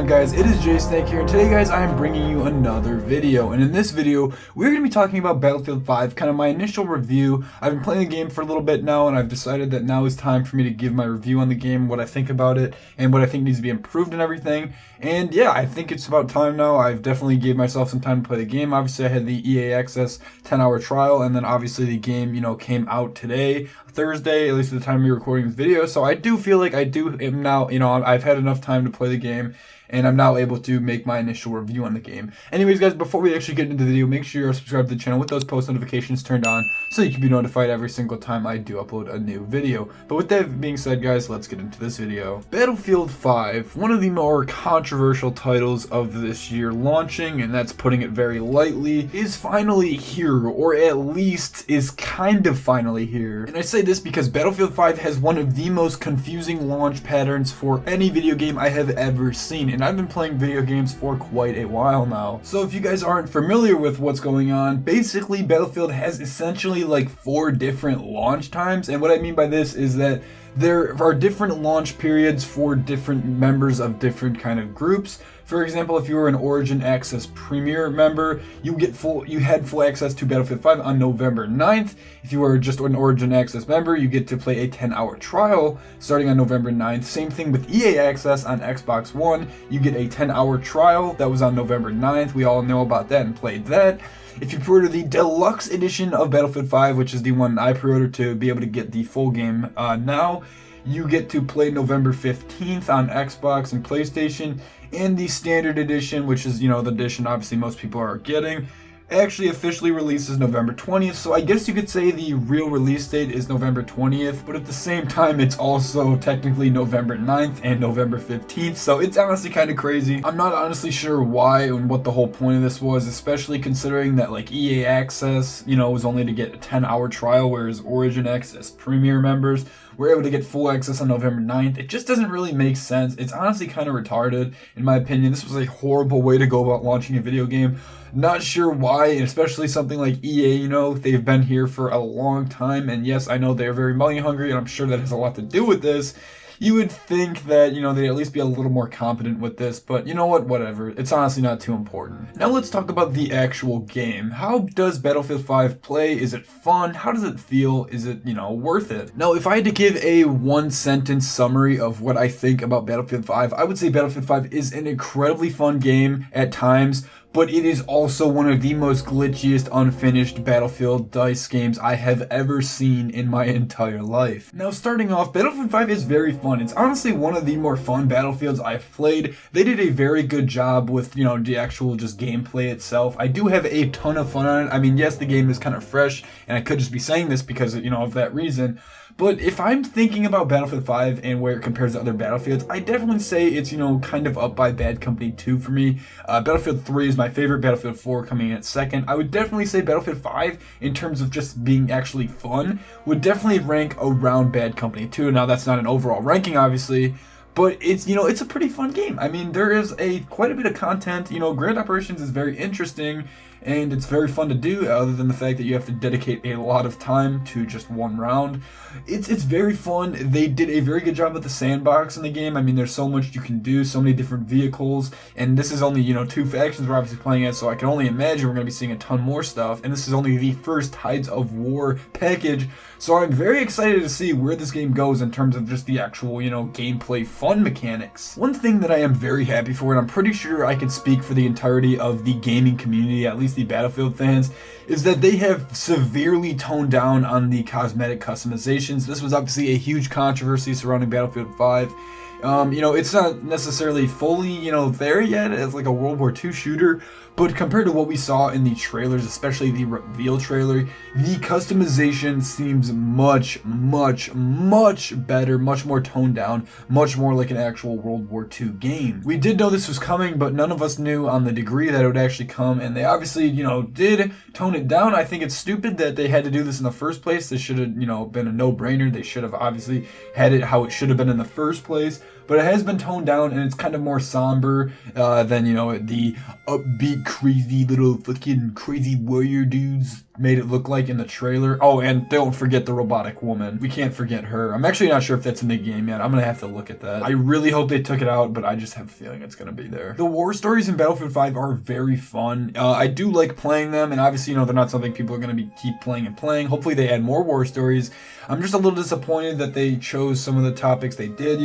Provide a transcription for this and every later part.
on, guys? It is JSnake here, and today, guys, I am bringing you another video. And in this video, we're going to be talking about Battlefield 5, kind of my initial review. I've been playing the game for a little bit now, and I've decided that now is time for me to give my review on the game, what I think about it, and what I think needs to be improved and everything. And yeah, I think it's about time now. I've definitely gave myself some time to play the game. Obviously, I had the EA Access 10-hour trial, and then obviously the game, came out today, Thursday, at least at the time of me recording this video. So I do feel like am now, I've had enough time to play the game, and I'm now able to make my initial review on the game. Anyways, guys, before we actually get into the video, make sure you're subscribed to the channel with those post notifications turned on so you can be notified every single time I do upload a new video. But with that being said, guys, let's get into this video. Battlefield 5, one of the more controversial titles of this year launching, and that's putting it very lightly, is finally here, or at least is kind of finally here. And I say this because Battlefield 5 has one of the most confusing launch patterns for any video game I have ever seen. And I've been playing video games for quite a while now. So if you guys aren't familiar with what's going on, basically Battlefield has essentially like 4 different launch times. And what I mean by this is that there are different launch periods for different members of different kind of groups. For example, if you were an Origin Access Premier member, you had full access to Battlefield 5 on November 9th. If you were just an Origin Access member, you get to play a 10-hour trial starting on November 9th. Same thing with EA Access on Xbox One. You get a 10-hour trial that was on November 9th. We all know about that and played that. If you pre-order the deluxe edition of Battlefield 5, which is the one I pre-ordered to be able to get the full game now, you get to play November 15th on Xbox and PlayStation. And the standard edition, which is, the edition obviously most people are getting, actually officially releases November 20th. So I guess you could say the real release date is November 20th, but at the same time, it's also technically November 9th and November 15th. So it's honestly kind of crazy. I'm not honestly sure why and what the whole point of this was, especially considering that like EA Access, was only to get a 10-hour trial, whereas Origin Access Premier members were able to get full access on November 9th. It just doesn't really make sense. It's honestly kind of retarded, in my opinion. This was a horrible way to go about launching a video game. Not sure why, and especially something like EA, they've been here for a long time, and yes, I know they're very money hungry, and I'm sure that has a lot to do with this. You would think that, they'd at least be a little more competent with this, but you know what, whatever. It's honestly not too important. Now let's talk about the actual game. How does Battlefield 5 play? Is it fun? How does it feel? Is it, worth it? Now, if I had to give a one-sentence summary of what I think about Battlefield 5, I would say Battlefield 5 is an incredibly fun game at times, but it is also one of the most glitchiest, unfinished Battlefield DICE games I have ever seen in my entire life. Now, starting off, Battlefield 5 is very fun. It's honestly one of the more fun Battlefields I've played. They did a very good job with, the actual just gameplay itself. I do have a ton of fun on it. I mean, yes, the game is kind of fresh, and I could just be saying this because, of that reason. But if I'm thinking about Battlefield 5 and where it compares to other Battlefields, I definitely say it's, kind of up by Bad Company 2 for me. Battlefield 3 is my favorite, Battlefield 4 coming in at second. I would definitely say Battlefield 5, in terms of just being actually fun, would definitely rank around Bad Company 2. Now, that's not an overall ranking, obviously, but it's, it's a pretty fun game. I mean, there is quite a bit of content. Grand Operations is very interesting, and it's very fun to do, other than the fact that you have to dedicate a lot of time to just one round. It's very fun. They did a very good job with the sandbox in the game. I mean, there's so much you can do, so many different vehicles, and this is only, 2 factions we're obviously playing at, so I can only imagine we're going to be seeing a ton more stuff, and this is only the first Tides of War package, so I'm very excited to see where this game goes in terms of just the actual, gameplay fun mechanics. One thing that I am very happy for, and I'm pretty sure I can speak for the entirety of the gaming community, at least the Battlefield fans, is that they have severely toned down on the cosmetic customizations. This was obviously a huge controversy surrounding Battlefield 5. It's not necessarily fully, there yet as like a World War II shooter, but compared to what we saw in the trailers, especially the reveal trailer, the customization seems much, much, much better, much more toned down, much more like an actual World War II game. We did know this was coming, but none of us knew on the degree that it would actually come, and they obviously, did tone it down. I think it's stupid that they had to do this in the first place. This should have, been a no-brainer. They should have obviously had it how it should have been in the first place. But it has been toned down, and it's kind of more somber than, the upbeat, crazy little fucking crazy warrior dudes made it look like in the trailer. Oh, and don't forget the robotic woman. We can't forget her. I'm actually not sure if that's in the game yet. I'm gonna have to look at that. I really hope they took it out, but I just have a feeling it's gonna be there. The war stories in Battlefield 5 are very fun. I do like playing them, and obviously, they're not something people are gonna keep playing and playing. Hopefully they add more war stories. I'm just a little disappointed that they chose some of the topics they did,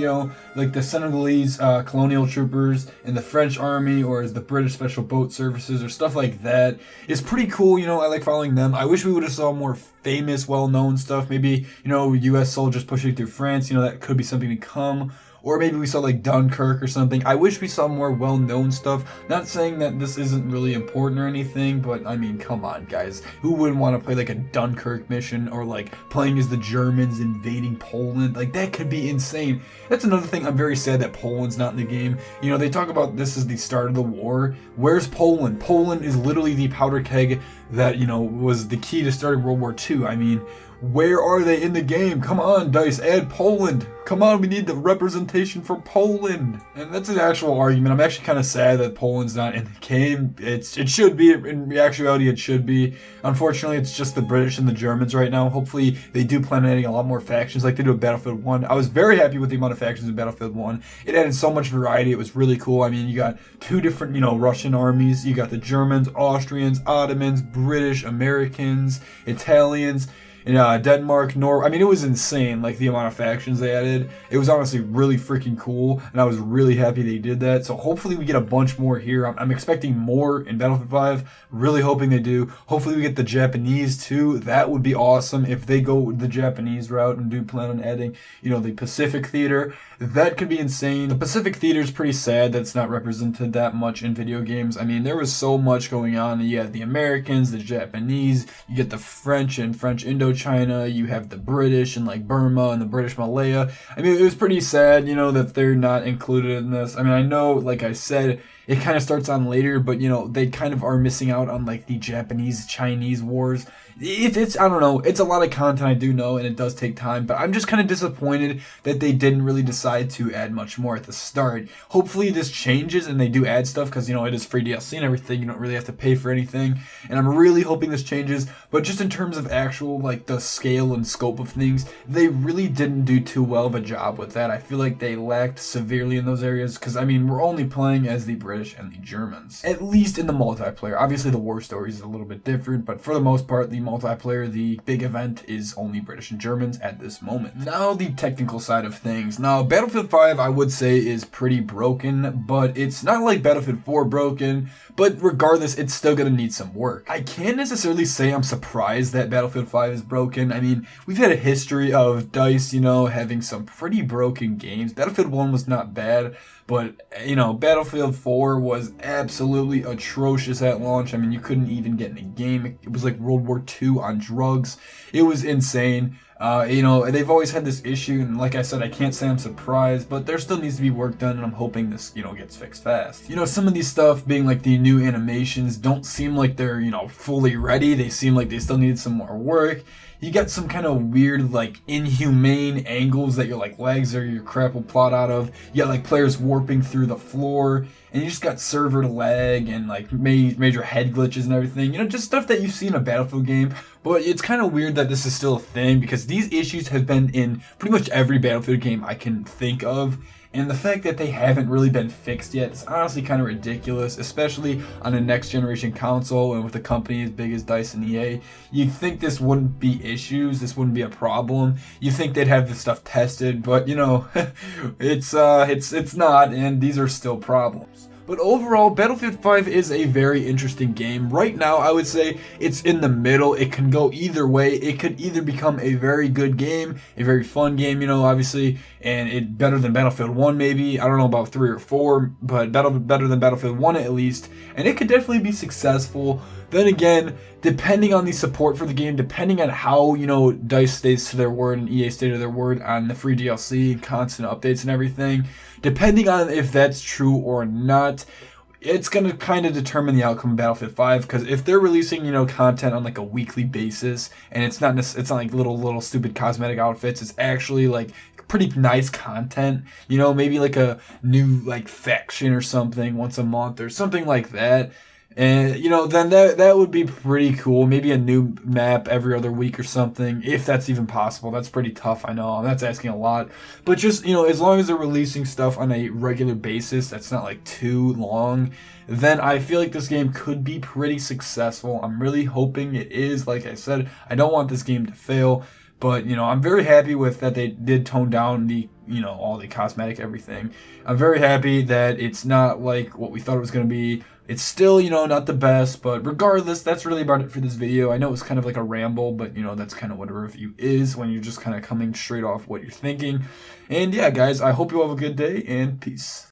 like the Senegalese colonial troopers in the French army, or as the British special boat services, or stuff like that. It's pretty cool, I like following them. I wish we would have saw more famous, well-known stuff. Maybe, U.S. soldiers pushing through France, that could be something to come. Or maybe we saw like Dunkirk or something. I wish we saw more well-known stuff. Not saying that this isn't really important or anything, but I mean, come on, guys. Who wouldn't want to play like a Dunkirk mission, or like playing as the Germans invading Poland? Like, that could be insane. That's another thing. I'm very sad that Poland's not in the game. They talk about this as the start of the war. Where's Poland? Poland is literally the powder keg that, was the key to starting World War II. I mean, where are they in the game? Come on, DICE, add Poland. Come on, we need the representation for Poland. And that's an actual argument. I'm actually kind of sad that Poland's not in the game. It should be. In actuality, it should be. Unfortunately, it's just the British and the Germans right now. Hopefully, they do plan on adding a lot more factions like they do in Battlefield 1. I was very happy with the amount of factions in Battlefield 1. It added so much variety. It was really cool. I mean, you got two different, Russian armies. You got the Germans, Austrians, Ottomans, British, Americans, Italians, Denmark, Norway. I mean, it was insane, like, the amount of factions they added. It was honestly really freaking cool, and I was really happy they did that. So hopefully we get a bunch more here. I'm expecting more in Battlefield 5. Really hoping they do. Hopefully we get the Japanese too. That would be awesome if they go the Japanese route and do plan on adding, the Pacific Theater. That could be insane. The Pacific Theater is pretty sad that's not represented that much in video games. I mean, there was so much going on. You had the Americans, the Japanese, you get the French and French Indochina, you have the British and like Burma and the British Malaya. I mean, it was pretty sad, that they're not included in this. I mean, I know, like I said, it kind of starts on later, but they kind of are missing out on like the Japanese-Chinese wars. It's I don't know, it's a lot of content, I do know, and it does take time, but I'm just kind of disappointed that they didn't really decide to add much more at the start. Hopefully this changes and they do add stuff, because it is free DLC and everything. You don't really have to pay for anything, and I'm really hoping this changes. But just in terms of actual like the scale and scope of things, they really didn't do too well of a job with that. I feel like they lacked severely in those areas, because I mean, we're only playing as the British and the Germans, at least in the multiplayer. Obviously the war stories is a little bit different, but for the most part, the multiplayer, the big event, is only British and Germans at this moment. Now the technical side of things. Now Battlefield 5, I would say, is pretty broken, but it's not like Battlefield 4 broken. But regardless, it's still gonna need some work. I can't necessarily say I'm surprised that Battlefield 5 is broken. I mean, we've had a history of DICE, having some pretty broken games. Battlefield 1 was not bad, but, Battlefield 4 was absolutely atrocious at launch. I mean, you couldn't even get in a game. It was like World War II on drugs. It was insane. They've always had this issue, and like I said, I can't say I'm surprised, but there still needs to be work done, and I'm hoping this, gets fixed fast. Some of these stuff being like the new animations don't seem like they're, fully ready. They seem like they still need some more work. You got some kind of weird, like, inhumane angles that your, like, legs or your crap will plot out of. You got, like, players warping through the floor, and you just got server lag and, like, major head glitches and everything. Just stuff that you see in a Battlefield game. But it's kind of weird that this is still a thing, because these issues have been in pretty much every Battlefield game I can think of. And the fact that they haven't really been fixed yet is honestly kind of ridiculous, especially on a next generation console and with a company as big as DICE and EA. You'd think this wouldn't be issues, this wouldn't be a problem. You'd think they'd have this stuff tested, but it's not, and these are still problems. But overall, Battlefield 5 is a very interesting game. Right now, I would say it's in the middle. It can go either way. It could either become a very good game, a very fun game, obviously, and it better than Battlefield 1 maybe. I don't know about 3 or 4, but better than Battlefield 1 at least. And it could definitely be successful. Then again, depending on the support for the game, depending on how, DICE stays to their word and EA stay to their word on the free DLC and constant updates and everything, depending on if that's true or not, it's going to kind of determine the outcome of Battlefield 5, because if they're releasing, content on like a weekly basis, and it's not like little stupid cosmetic outfits, it's actually like pretty nice content, maybe like a new like faction or something once a month or something like that. And then that would be pretty cool. Maybe a new map every other week or something, if that's even possible. That's pretty tough, I know. That's asking a lot. But just, as long as they're releasing stuff on a regular basis, that's not like too long, then I feel like this game could be pretty successful. I'm really hoping it is. Like I said, I don't want this game to fail. But, I'm very happy with that they did tone down the, all the cosmetic everything. I'm very happy that it's not like what we thought it was going to be. It's still, not the best, but regardless, that's really about it for this video. I know it was kind of like a ramble, but, that's kind of what a review is when you're just kind of coming straight off what you're thinking. And yeah, guys, I hope you all have a good day, and peace.